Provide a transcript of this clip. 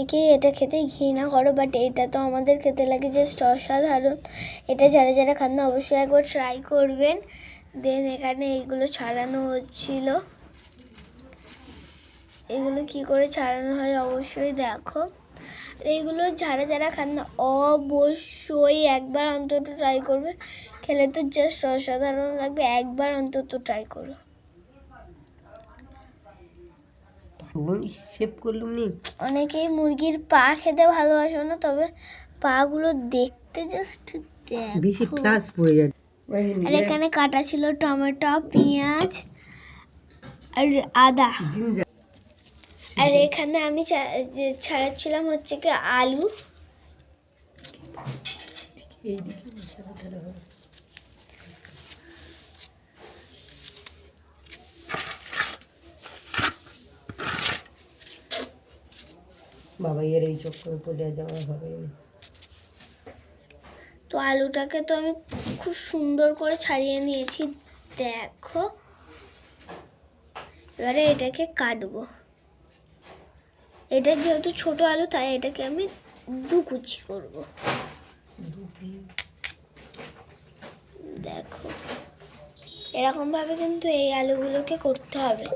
অনেকেই এটা খেতে ঘৃণা করো, বাট এটা তো আমাদের খেতে লাগে জাস্ট অসাধারণ। এটা যারা যারা খান না অবশ্যই একবার ট্রাই করবেন। দেন এখানে এইগুলো ছাড়ানো হচ্ছিল, এগুলো কি করে ছাড়ানো হয় অবশ্যই দেখো। এইগুলো যারা যারা খান না অবশ্যই একবার অন্তত ট্রাই করবে, খেলে তো জাস্ট অসাধারণ লাগবে, একবার অন্তত ট্রাই করো। অনেকেই মুরগির পা খেতে ভালোবাসো না, তবে পা গুলো দেখতে জাস্ট বেশি প্লাস পড়ে যাচ্ছে। আর এখানে কাটা ছিল টমেটো, পেঁয়াজ আর আদা। আর এখানে আমি ছাড়াচ্ছিলাম হচ্ছে কি আলু। বাবা এর এই চক্করে পড়ে যাওয়া হবে। তো আলুটাকে তো আমি খুব সুন্দর করে ছাড়িয়ে নিয়েছি দেখো। এবারে এটাকে কাটবো। এটা যেহেতু ছোট আলু তাই এটাকে আমি দু কুচি করবো। দেখো এরকম ভাবে কিন্তু এই আলুগুলোকে করতে হবে।